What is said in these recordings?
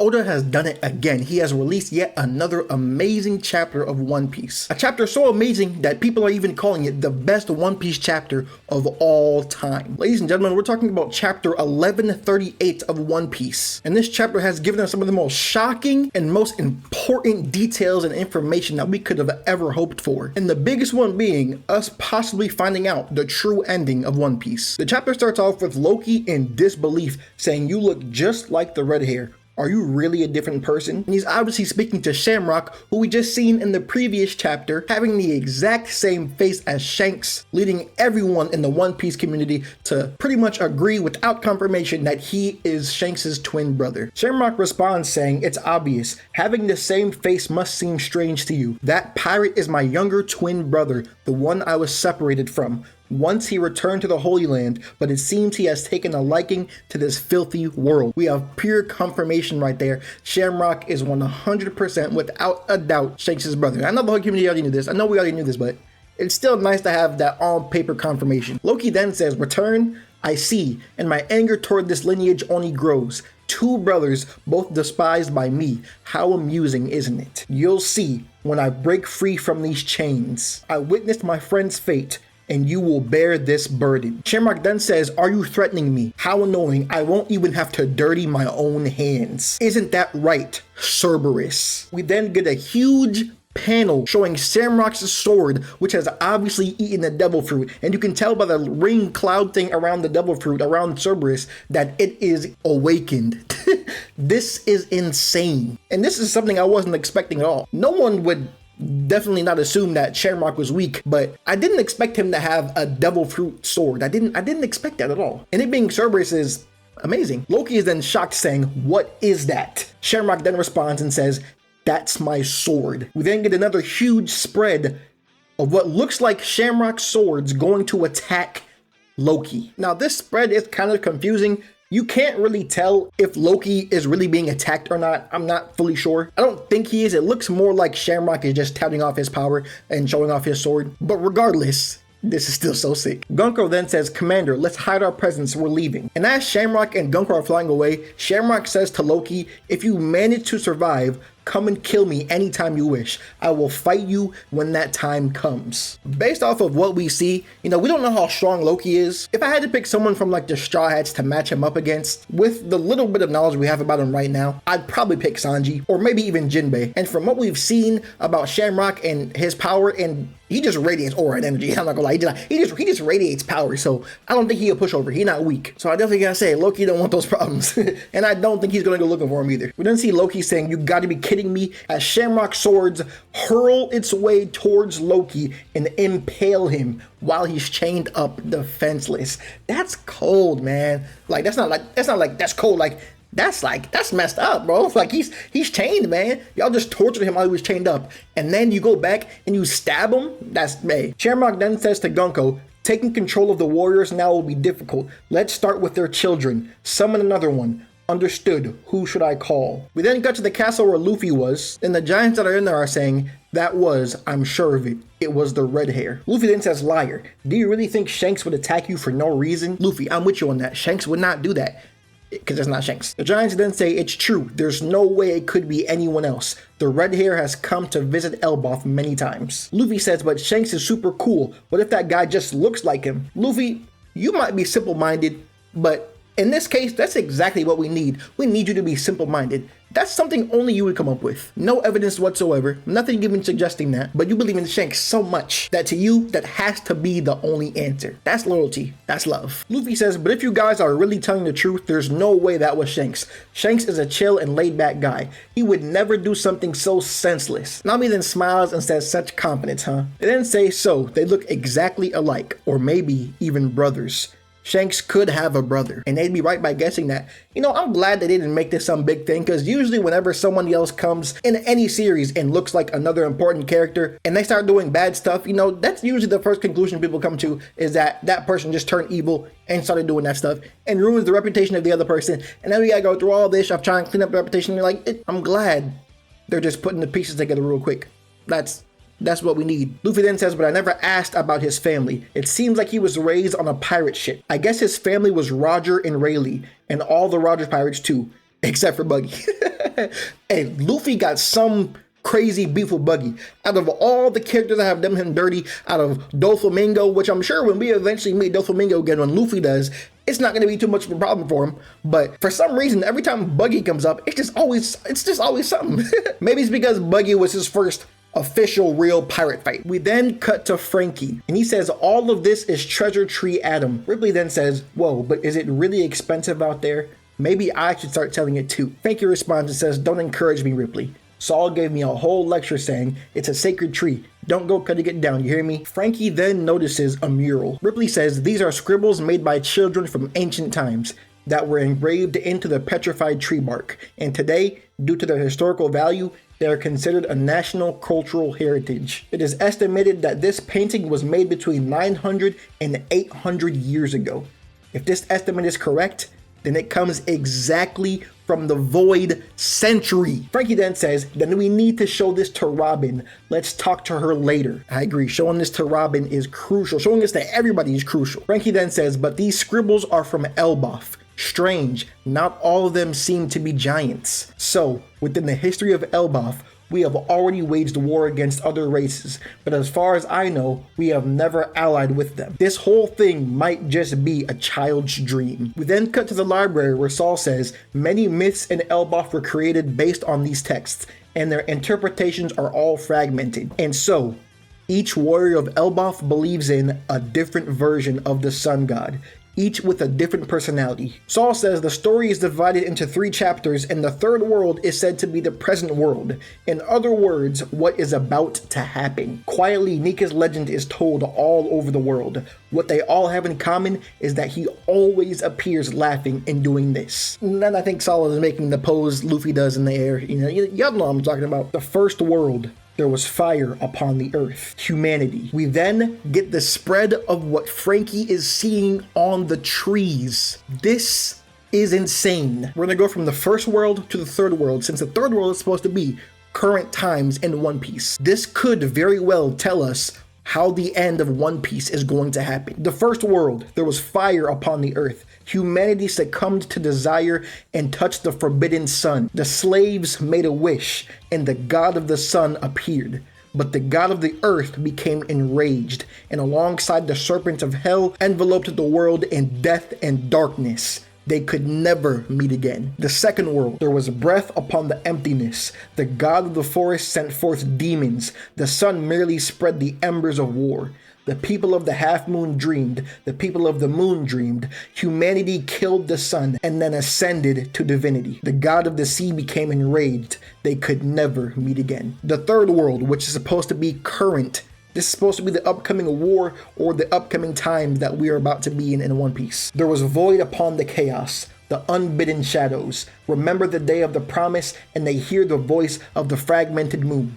Oda has done it again. He has released yet another amazing chapter of One Piece. A chapter so amazing that people are even calling it the best One Piece chapter of all time. Ladies and gentlemen, we're talking about chapter 1138 of One Piece. And this chapter has given us some of the most shocking and most important details and information that we could have ever hoped for. And the biggest one being us possibly finding out the true ending of One Piece. The chapter starts off with Loki in disbelief saying, "You look just like the red hair. Are you really a different person?" And he's obviously speaking to Shamrock, who we just seen in the previous chapter, having the exact same face as Shanks, leading everyone in the One Piece community to pretty much agree without confirmation that he is Shanks' twin brother. Shamrock responds saying, "It's obvious. Having the same face must seem strange to you. That pirate is my younger twin brother, the one I was separated from. Once he returned to the Holy Land, but it seems he has taken a liking to this filthy world." We have pure confirmation right there. Shamrock is 100% without a doubt Shanks' brother. I know the whole community already knew this. I know we already knew this, but it's still nice to have that on paper confirmation. Loki then says, "Return? I see, and my anger toward this lineage only grows. Two brothers, both despised by me. How amusing, isn't it? You'll see when I break free from these chains. I witnessed my friend's fate, and you will bear this burden." Shamrock then says, "Are you threatening me? How annoying. I won't even have to dirty my own hands. Isn't that right, Cerberus?" We then get a huge panel showing Shamrock's sword, which has obviously eaten the devil fruit, and you can tell by the ring cloud thing around the devil fruit around Cerberus that it is awakened. This is insane, and this is something I wasn't expecting at all. No one would definitely not assume that Shamrock was weak, but I didn't expect him to have a devil fruit sword. I didn't expect that at all. And it being Cerberus is amazing. Loki is then shocked, saying, "What is that?" Shamrock then responds and says, "That's my sword." We then get another huge spread of what looks like Shamrock's swords going to attack Loki. Now this spread is kind of confusing. You can't really tell if Loki is really being attacked or not. I'm not fully sure. I don't think he is. It looks more like Shamrock is just touting off his power and showing off his sword. But regardless, this is still so sick. Gunko then says, "Commander, let's hide our presence. We're leaving." And as Shamrock and Gunko are flying away, Shamrock says to Loki, "If you manage to survive, come and kill me anytime you wish. I will fight you when that time comes." Based off of what we see, we don't know how strong Loki is. If I had to pick someone from like the Straw Hats to match him up against, with the little bit of knowledge we have about him right now, I'd probably pick Sanji or maybe even Jinbei. And from what we've seen about Shamrock and his power, and he just radiates aura and energy. I'm not gonna lie, he just radiates power. So I don't think he'll push over. He's not weak. So I definitely gotta say, Loki don't want those problems. And I don't think he's gonna go looking for him either. We then see Loki saying, "You gotta be kidding me," as Shamrock's swords hurl its way towards Loki and impale him while he's chained up defenseless. That's cold, man. That's cold. That's messed up, bro. Like he's chained, man. Y'all just tortured him while he was chained up, and then you go back and you stab him. That's me. Shamrock then says to Gunko, "Taking control of the warriors now will be difficult. Let's start with their children. Summon another one. Understood. Who should I call?" We then got to the castle where Luffy was, and the giants that are in there are saying, I'm sure of it. It was the red hair." Luffy then says, "Liar. Do you really think Shanks would attack you for no reason?" Luffy, I'm with you on that. Shanks would not do that, because it's not Shanks. The giants then say, "It's true. There's no way it could be anyone else. The red hair has come to visit Elbaf many times." Luffy says, "But Shanks is super cool. What if that guy just looks like him?" Luffy, you might be simple-minded, but in this case, that's exactly what we need. We need you to be simple-minded. That's something only you would come up with. No evidence whatsoever, nothing even suggesting that, but you believe in Shanks so much that to you, that has to be the only answer. That's loyalty. That's love. Luffy says, "But if you guys are really telling the truth, there's no way that was Shanks. Shanks is a chill and laid-back guy. He would never do something so senseless." Nami then smiles and says, "Such confidence, huh?" They then say, "So, they look exactly alike, or maybe even brothers. Shanks could have a brother," and they'd be right by guessing that. I'm glad they didn't make this some big thing, because usually whenever someone else comes in any series and looks like another important character and they start doing bad stuff, that's usually the first conclusion people come to, is that that person just turned evil and started doing that stuff and ruins the reputation of the other person. And then we gotta go through all this of trying to clean up the reputation. I'm glad they're just putting the pieces together real quick. That's what we need. Luffy then says, "But I never asked about his family. It seems like he was raised on a pirate ship. I guess his family was Roger and Rayleigh, and all the Roger pirates too, except for Buggy." Hey, Luffy got some crazy beef with Buggy. Out of all the characters that have done him dirty, out of Doflamingo, which I'm sure when we eventually meet Doflamingo again, when Luffy does, it's not going to be too much of a problem for him. But for some reason, every time Buggy comes up, it's just always something. Maybe it's because Buggy was his first official real pirate fight. We then cut to Frankie, and he says all of this is Treasure Tree Adam. Ripley then says, whoa, but is it really expensive out there? Maybe I should start telling it too. Frankie responds and says, don't encourage me, Ripley. Saul gave me a whole lecture saying, it's a sacred tree. Don't go cutting it down, you hear me? Frankie then notices a mural. Ripley says these are scribbles made by children from ancient times that were engraved into the petrified tree bark. And today, due to their historical value, they are considered a national cultural heritage. It is estimated that this painting was made between 900 and 800 years ago. If this estimate is correct, then it comes exactly from the Void Century. Frankie then says, then we need to show this to Robin. Let's talk to her later. I agree, showing this to Robin is crucial. Showing this to everybody is crucial. Frankie then says, but these scribbles are from Elbaf. Strange, not all of them seem to be giants. So, within the history of Elbaf, we have already waged war against other races, but as far as I know, we have never allied with them. This whole thing might just be a child's dream. We then cut to the library where Saul says, many myths in Elbaf were created based on these texts, and their interpretations are all fragmented. And so, each warrior of Elbaf believes in a different version of the sun god, each with a different personality. Saul says the story is divided into 3 chapters, and the third world is said to be the present world. In other words, what is about to happen. Quietly, Nika's legend is told all over the world. What they all have in common is that he always appears laughing and doing this. And then I think Saul is making the pose Luffy does in the air. Y'all know what I'm talking about. The first world. There was fire upon the earth, humanity. We then get the spread of what Frankie is seeing on the trees. This is insane. We're gonna go from the first world to the third world, since the third world is supposed to be current times in One Piece. This could very well tell us how the end of One Piece is going to happen. The first world, there was fire upon the earth. Humanity succumbed to desire and touched the forbidden sun. The slaves made a wish, and the god of the sun appeared. But the god of the earth became enraged, and alongside the serpent of hell enveloped the world in death and darkness. They could never meet again. The second world, there was breath upon the emptiness. The god of the forest sent forth demons. The sun merely spread the embers of war. The people of the half moon dreamed. The people of the moon dreamed. Humanity killed the sun and then ascended to divinity. The god of the sea became enraged. They could never meet again. The third world, which is supposed to be current. This is supposed to be the upcoming war or the upcoming time that we are about to be in One Piece. There was void upon the chaos, the unbidden shadows. Remember the day of the promise, and they hear the voice of the fragmented moon.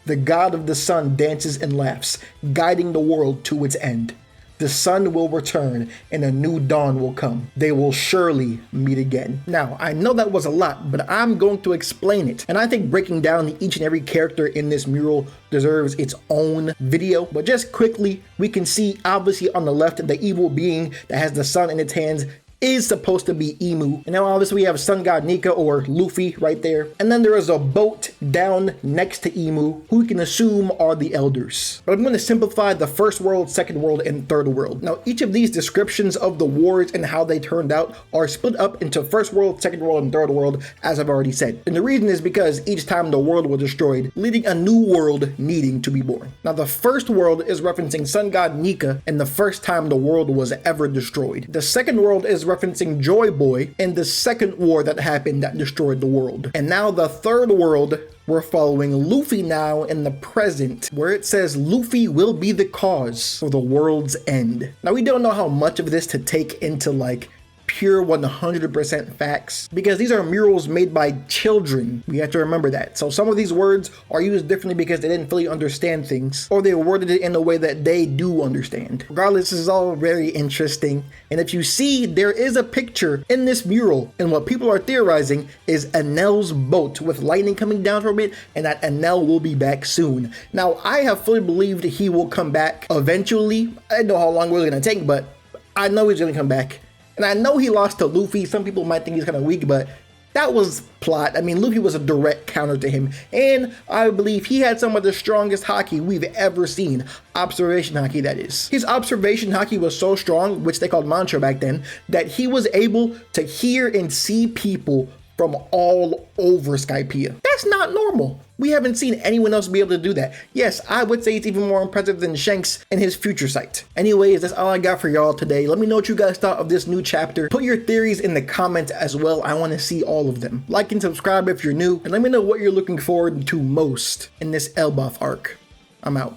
The god of the sun dances and laughs, guiding the world to its end. The sun will return and a new dawn will come. They will surely meet again. Now, I know that was a lot, but I'm going to explain it. And I think breaking down each and every character in this mural deserves its own video. But just quickly, we can see obviously on the left, the evil being that has the sun in its hands is supposed to be Emu. And now obviously we have Sun God Nika or Luffy right there. And then there is a boat down next to Emu, who we can assume are the elders. But I'm going to simplify the first world, second world, and third world. Now each of these descriptions of the wars and how they turned out are split up into first world, second world, and third world, as I've already said. And the reason is because each time the world was destroyed, leaving a new world needing to be born. Now the first world is referencing Sun God Nika and the first time the world was ever destroyed. The second world is referencing Joy Boy and the second war that happened that destroyed the world. And now the third world, we're following Luffy now in the present, where it says Luffy will be the cause for the world's end. Now we don't know how much of this to take into like pure 100% facts, because these are murals made by children. We have to remember that. So some of these words are used differently because they didn't fully understand things, or they worded it in a way that they do understand. Regardless, this is all very interesting. And if you see, there is a picture in this mural, and what people are theorizing is Enel's boat with lightning coming down from it, and that Enel will be back soon. Now, I have fully believed he will come back eventually. I don't know how long it's gonna take, but I know he's gonna come back. And I know he lost to Luffy. Some people might think he's kind of weak, but That was plot. I mean, Luffy was a direct counter to him, and I believe he had some of the strongest haki we've ever seen. Observation haki, that is. His observation haki was so strong, which they called mantra back then, that he was able to hear and see people from all over Skypiea. That's not normal. We haven't seen anyone else be able to do that. Yes, I would say it's even more impressive than Shanks and his future sight. Anyways, that's all I got for y'all today. Let me know what you guys thought of this new chapter. Put your theories in the comments as well. I want to see all of them. Like and subscribe if you're new, and let me know what you're looking forward to most in this Elbaf arc. I'm out.